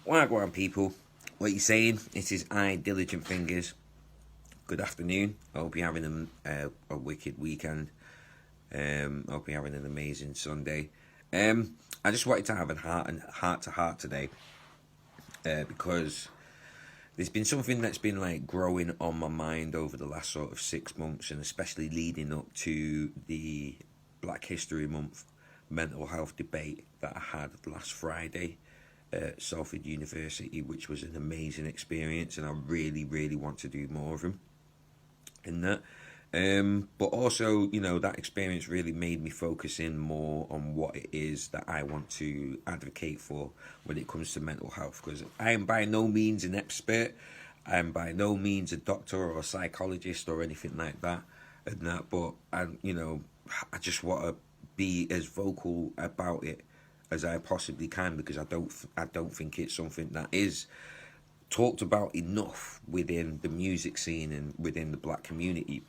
Wagwan people, what you saying? It is I, Diligent Fingers. Good afternoon. I hope you're having a wicked weekend. Hope you're having an amazing Sunday. I just wanted to have a heart to heart today because there's been something that's been like growing on my mind over the last sort of 6 months, and especially leading up to the Black History Month mental health debate that I had last Friday at Salford University, which was an amazing experience, and I really, really want to do more of them in that. But also, that experience really made me focus in more on what it is that I want to advocate for when it comes to mental health. Because I am by no means an expert, I am by no means a doctor or a psychologist or anything like that, but I just want to be as vocal about it as I possibly can, because I don't think it's something that is talked about enough within the music scene and within the black community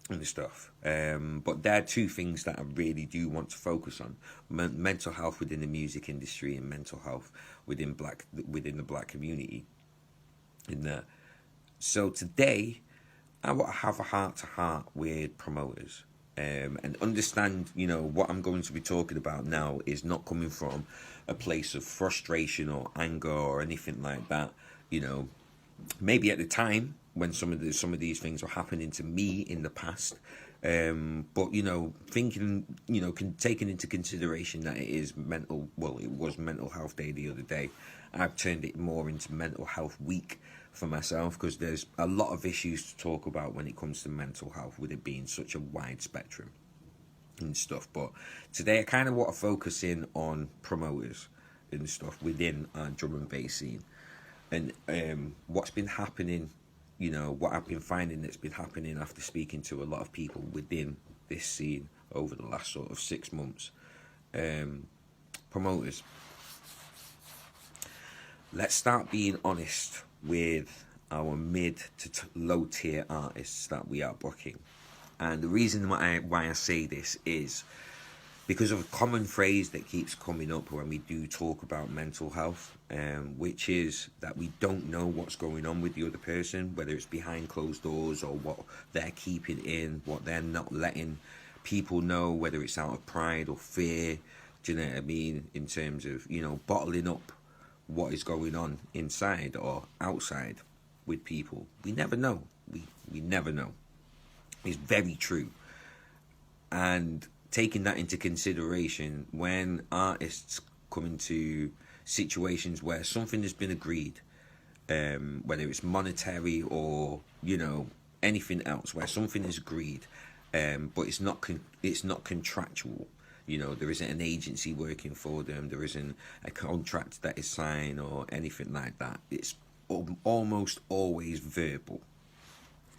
and stuff. But there are two things that I really do want to focus on: mental health within the music industry and mental health within the black community. So today, I want to have a heart to heart with promoters. And understand, what I'm going to be talking about now is not coming from a place of frustration or anger or anything like that. Maybe at the time when some of these things were happening to me in the past, but thinking, taking into consideration that it is it was Mental Health Day the other day. I've turned it more into Mental Health Week for myself, because there's a lot of issues to talk about when it comes to mental health, with it being such a wide spectrum and stuff. But today I kind of want to focus in on promoters and stuff within our drum and bass scene, and what's been happening, what I've been finding that's been happening after speaking to a lot of people within this scene over the last sort of 6 months. Promoters, let's start being honest with our mid to low tier artists that we are booking. And the reason why I say this is because of a common phrase that keeps coming up when we do talk about mental health, which is that we don't know what's going on with the other person, whether it's behind closed doors or what they're keeping in, what they're not letting people know, whether it's out of pride or fear, do you know what I mean, in terms of, bottling up what is going on inside or outside with people. We never know. We never know. It's very true. And taking that into consideration, when artists come into situations where something has been agreed, whether it's monetary or anything else, where something is agreed, but it's not contractual. There isn't an agency working for them, there isn't a contract that is signed or anything like that. It's almost always verbal,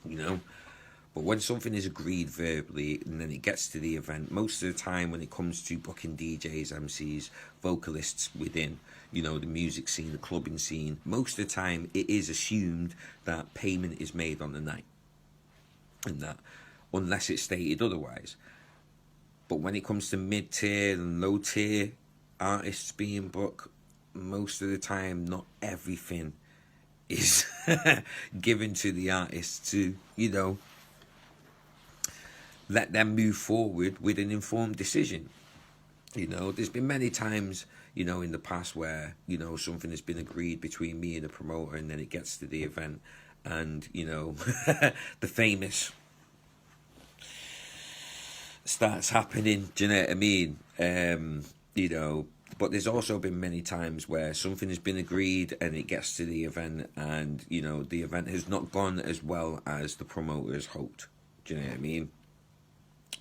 But when something is agreed verbally and then it gets to the event, most of the time when it comes to booking DJs, MCs, vocalists within, the music scene, the clubbing scene, most of the time it is assumed that payment is made on the night, and that, unless it's stated otherwise. But when it comes to mid-tier and low-tier artists being booked, most of the time, not everything is given to the artists to, let them move forward with an informed decision. There's been many times, in the past where, something has been agreed between me and the promoter, and then it gets to the event and, the famous starts happening, do you know what I mean? But there's also been many times where something has been agreed and it gets to the event and, the event has not gone as well as the promoters hoped, do you know what I mean?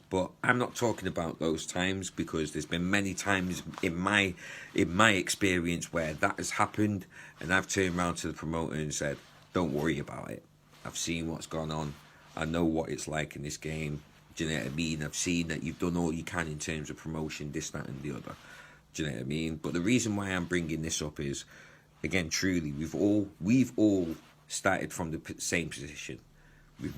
But I'm not talking about those times, because there's been many times in my experience where that has happened, and I've turned around to the promoter and said, don't worry about it. I've seen what's gone on. I know what it's like in this game. Do you know what I mean? I've seen that you've done all you can in terms of promotion, this, that, and the other. Do you know what I mean? But the reason why I'm bringing this up is, again, truly, we've all started from the same position. we've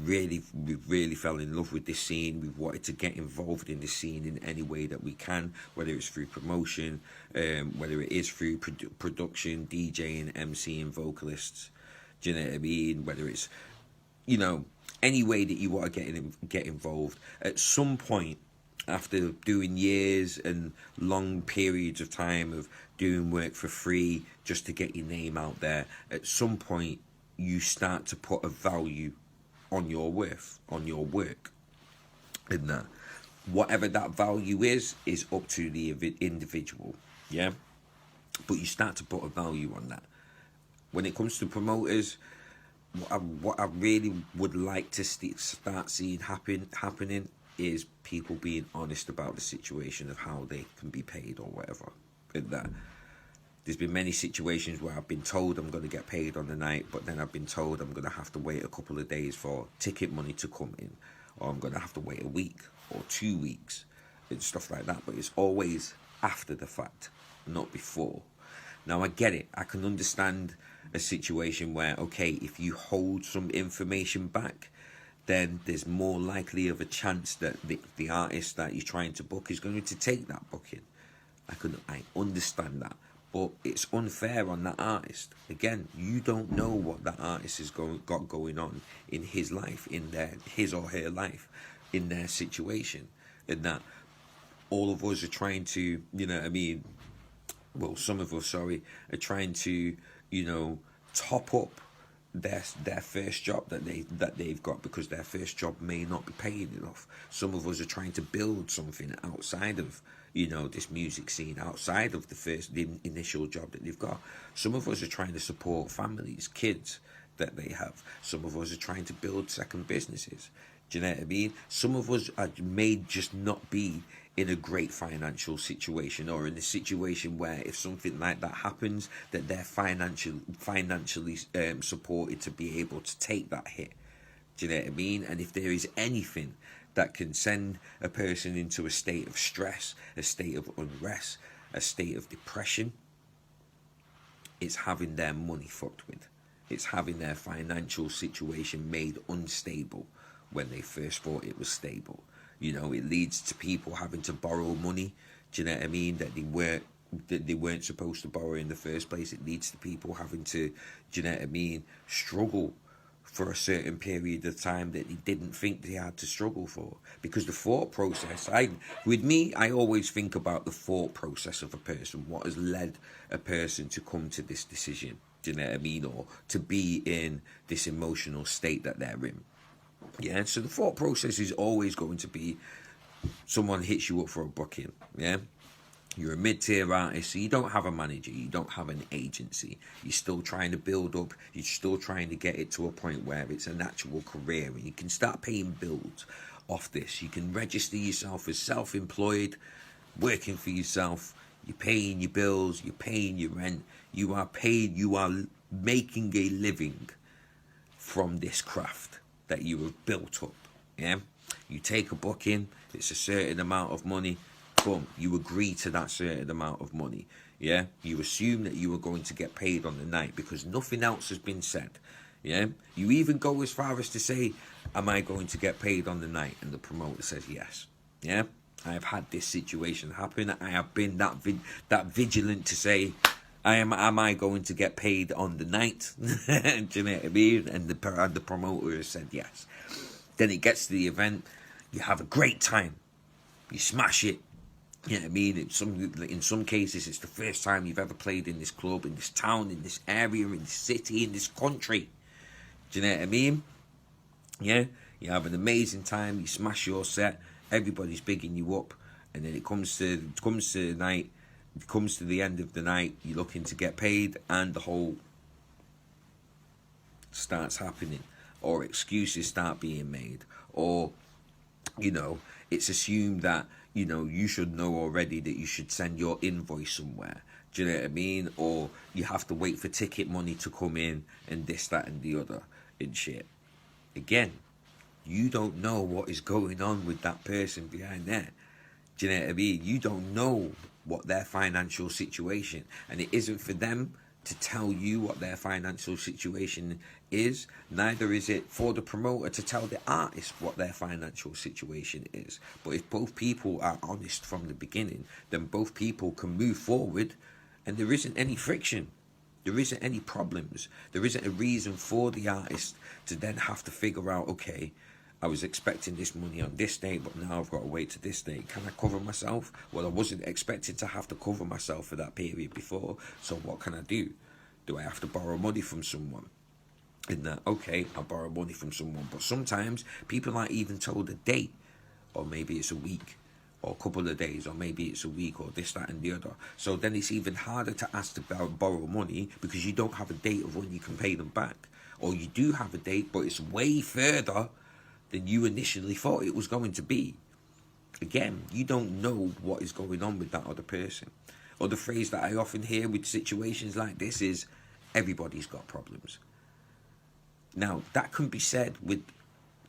really fell in love with this scene. We've wanted to get involved in this scene in any way that we can, whether it's through promotion, whether it is through production, DJing, MCing, vocalists. Do you know what I mean? Whether it's, you know, any way that you want to get involved. At some point, after doing years and long periods of time of doing work for free just to get your name out there, at some point you start to put a value on your worth, on your work. And that, whatever that value is up to the individual, yeah? But you start to put a value on that. When it comes to promoters, what I really would like to start seeing happening is people being honest about the situation of how they can be paid or whatever. And that there's been many situations where I've been told I'm going to get paid on the night, but then I've been told I'm going to have to wait a couple of days for ticket money to come in, or I'm going to have to wait a week or 2 weeks and stuff like that. But it's always after the fact, not before. Now, I get it. I can understand a situation where, okay, if you hold some information back, then there's more likely of a chance that the artist that you're trying to book is going to take that booking. I understand that. But it's unfair on that artist. Again, you don't know what that artist has got going on in his life, in his or her life, in their situation. And that all of us are trying to, you know what I mean, well, some of us, are trying to, you know, top up their first job that they've got, because their first job may not be paying enough. Some of us are trying to build something outside of, you know, this music scene, outside of the initial job that they've got. Some of us are trying to support families, kids that they have. Some of us are trying to build second businesses. Do you know what I mean? Some of us may just not be in a great financial situation, or in a situation where if something like that happens, that they're financially supported to be able to take that hit. Do you know what I mean? And if there is anything that can send a person into a state of stress, a state of unrest, a state of depression, it's having their money fucked with. It's having their financial situation made unstable when they first thought it was stable. You know, it leads to people having to borrow money, do you know what I mean, that they weren't supposed to borrow in the first place. It leads to people having to, do you know what I mean, struggle for a certain period of time that they didn't think they had to struggle for. Because the thought process, I always think about the thought process of a person, what has led a person to come to this decision, do you know what I mean, or to be in this emotional state that they're in. Yeah, so the thought process is always going to be someone hits you up for a booking, yeah? You're a mid-tier artist, so you don't have a manager, you don't have an agency. You're still trying to build up, you're still trying to get it to a point where it's an actual career and you can start paying bills off this. You can register yourself as self-employed, working for yourself, you're paying your bills, you're paying your rent, you are making a living from this craft that you have built up, yeah? You take a booking, it's a certain amount of money, boom, you agree to that certain amount of money, yeah? You assume that you are going to get paid on the night because nothing else has been said, yeah? You even go as far as to say, am I going to get paid on the night? And the promoter says yes, yeah? I have had this situation happen. I have been that vigilant to say, am I going to get paid on the night? Do you know what I mean? And the promoter has said yes. Then it gets to the event. You have a great time. You smash it. You know what I mean? In some cases, it's the first time you've ever played in this club, in this town, in this area, in this city, in this country. Do you know what I mean? Yeah? You have an amazing time. You smash your set. Everybody's bigging you up. And then it comes to the night. It comes to the end of the night, you're looking to get paid, and the whole starts happening, or excuses start being made, or, you know, it's assumed that, you know, you should know already that you should send your invoice somewhere. Do you know what I mean? Or you have to wait for ticket money to come in, and this, that, and the other, and shit. Again, you don't know what is going on with that person behind there. Do you know what I mean? You don't know what their financial situation, and it isn't for them to tell you what their financial situation is. Neither is it for the promoter to tell the artist what their financial situation is. But if both people are honest from the beginning, then both people can move forward and there isn't any friction. There isn't any problems. There isn't a reason for the artist to then have to figure out, okay, I was expecting this money on this date, but now I've got to wait to this date. Can I cover myself? Well, I wasn't expected to have to cover myself for that period before, so what can I do? Do I have to borrow money from someone? And that, okay, I'll borrow money from someone. But sometimes people aren't even told a date, or maybe it's a week, or a couple of days, or maybe it's a week, or this, that, and the other. So then it's even harder to ask to borrow money because you don't have a date of when you can pay them back. Or you do have a date, but it's way further than you initially thought it was going to be. Again, you don't know what is going on with that other person. Or the phrase that I often hear with situations like this is, everybody's got problems. Now, that can be said with,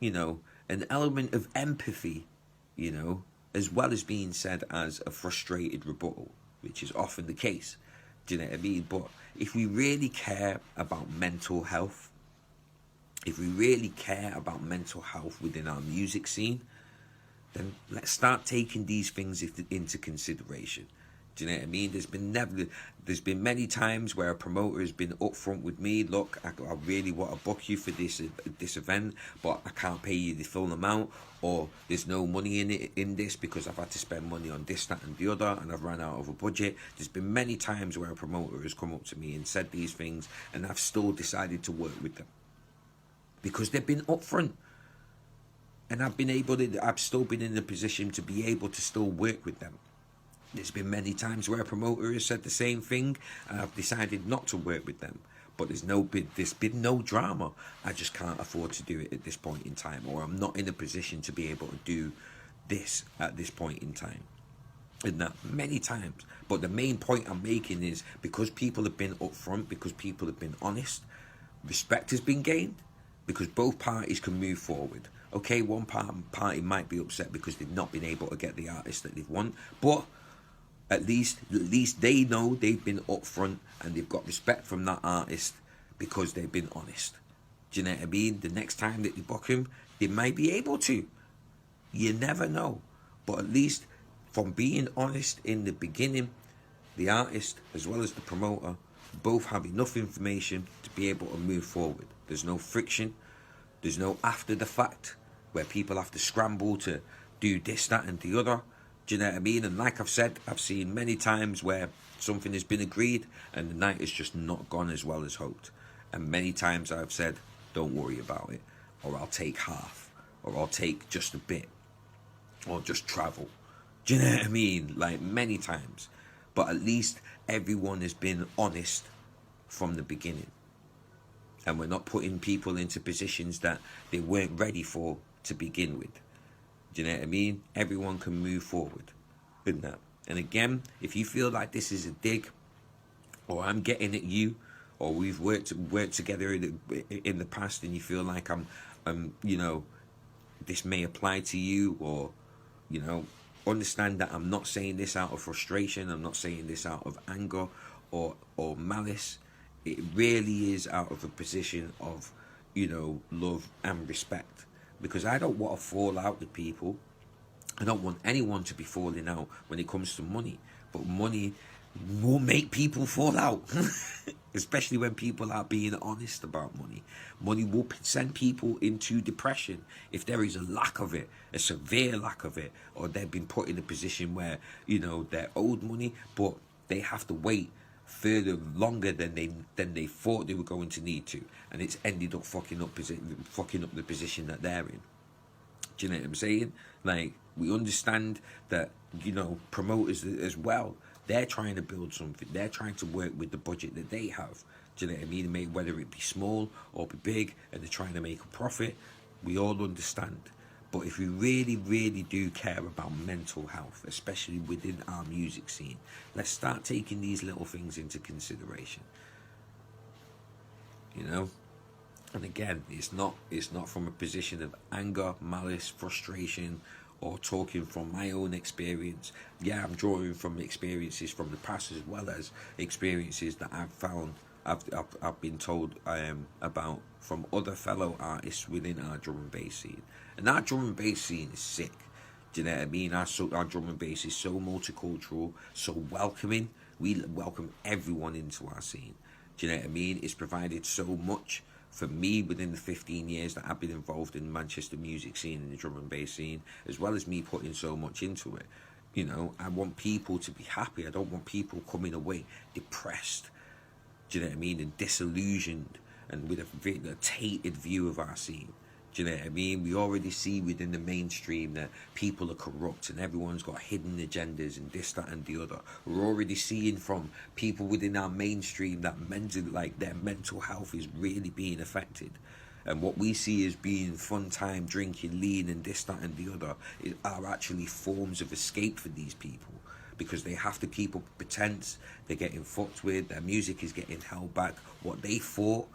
an element of empathy, as well as being said as a frustrated rebuttal, which is often the case. Do you know what I mean? But if we really care about mental health, if we really care about mental health within our music scene, then let's start taking these things into consideration. Do you know what I mean? There's been many times where a promoter has been upfront with me. Look, I really want to book you for this event, but I can't pay you the full amount, or there's no money in this because I've had to spend money on this, that, and the other, and I've run out of a budget. There's been many times where a promoter has come up to me and said these things, and I've still decided to work with them because they've been upfront. And I've still been in the position to be able to still work with them. There's been many times where a promoter has said the same thing and I've decided not to work with them. But there's been no drama. I just can't afford to do it at this point in time, or I'm not in a position to be able to do this at this point in time. And that many times. But the main point I'm making is because people have been upfront, because people have been honest, respect has been gained, because both parties can move forward. Okay, one party might be upset because they've not been able to get the artist that they want, but at least they know they've been upfront and they've got respect from that artist because they've been honest. Do you know what I mean? The next time that they book him, they might be able to. You never know. But at least from being honest in the beginning, the artist as well as the promoter both have enough information to be able to move forward. There's no friction. There's no after the fact where people have to scramble to do this, that, and the other. Do you know what I mean? And like I've said, I've seen many times where something has been agreed and the night has just not gone as well as hoped. And many times I've said, don't worry about it, or I'll take half, or I'll take just a bit, or just travel. Do you know what I mean? Like many times. But at least everyone has been honest from the beginning. And we're not putting people into positions that they weren't ready for to begin with. Do you know what I mean? Everyone can move forward in that. And again, if you feel like this is a dig, or I'm getting at you, or we've worked together in the past, and you feel like I'm this may apply to you, or understand that I'm not saying this out of frustration. I'm not saying this out of anger or malice. It really is out of a position of, love and respect. Because I don't want to fall out with people. I don't want anyone to be falling out when it comes to money. But money will make people fall out. Especially when people are being honest about money. Money will send people into depression if there is a lack of it, a severe lack of it, or they've been put in a position where, they're owed money, but they have to wait further longer than they thought they were going to need to, and it's ended up fucking up the position that they're in. Do you know what I'm saying? Like, we understand that promoters as well, they're trying to build something, they're trying to work with the budget that they have. Do you know what I mean? Whether it be small or be big, and they're trying to make a profit, we all understand. But if we really, really do care about mental health, especially within our music scene, let's start taking these little things into consideration. And again, it's not from a position of anger, malice, frustration, or talking from my own experience. Yeah, I'm drawing from experiences from the past as well as experiences that I've found I've been told about from other fellow artists within our drum and bass scene, and our drum and bass scene is sick. Do you know what I mean? Our drum and bass is so multicultural, so welcoming. We welcome everyone into our scene. Do you know what I mean? It's provided so much for me within the 15 years that I've been involved in the Manchester music scene and the drum and bass scene, as well as me putting so much into it. You know, I want people to be happy. I don't want people coming away depressed. Do you know what I mean? And disillusioned and with a tainted view of our scene. Do you know what I mean? We already see within the mainstream that people are corrupt and everyone's got hidden agendas and this, that, and the other. We're already seeing from people within our mainstream that their mental health is really being affected. And what we see as being fun time, drinking, lean, and this, that, and the other are actually forms of escape for these people. Because they have to keep up pretense, they're getting fucked with, their music is getting held back. What they thought,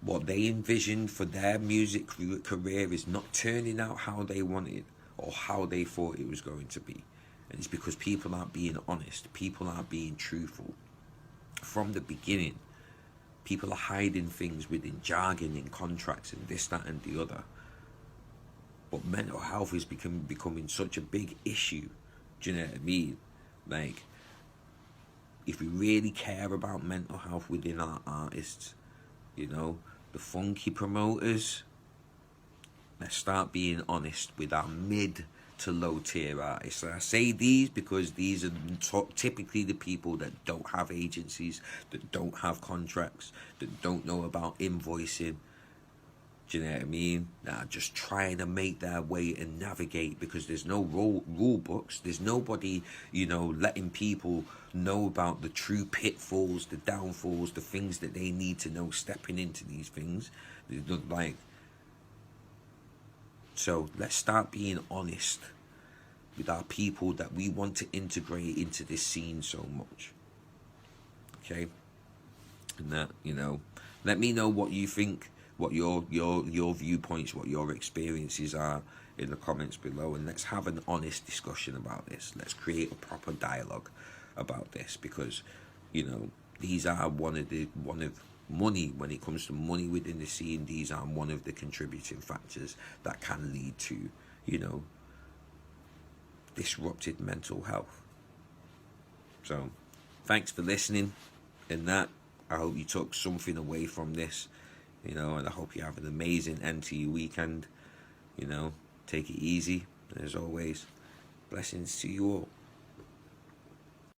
what they envisioned for their music career is not turning out how they wanted or how they thought it was going to be. And it's because people aren't being honest, people aren't being truthful. From the beginning, people are hiding things within jargon and contracts and this, that, and the other. But mental health is becoming such a big issue. Do you know what I mean? Like, if we really care about mental health within our artists, you know, the funky promoters, let's start being honest with our mid to low tier artists. And I say these because these are typically the people that don't have agencies, that don't have contracts, that don't know about invoicing. Do you know what I mean? That are just trying to make their way and navigate, because there's no rule books. There's nobody, you know, letting people know about the true pitfalls, the downfalls, the things that they need to know stepping into these things. So let's start being honest with our people that we want to integrate into this scene so much. Okay? And that, you know, let me know what you think, what your viewpoints, what your experiences are in the comments below, and let's have an honest discussion about this. Let's create a proper dialogue about this, because, you know, these are one of money, when it comes to money within the scene, these are one of the contributing factors that can lead to, you know, disrupted mental health. So thanks for listening, and that I hope you took something away from this, you know, and I hope you have an amazing end to your weekend. You know, take it easy, and as always, blessings to you all.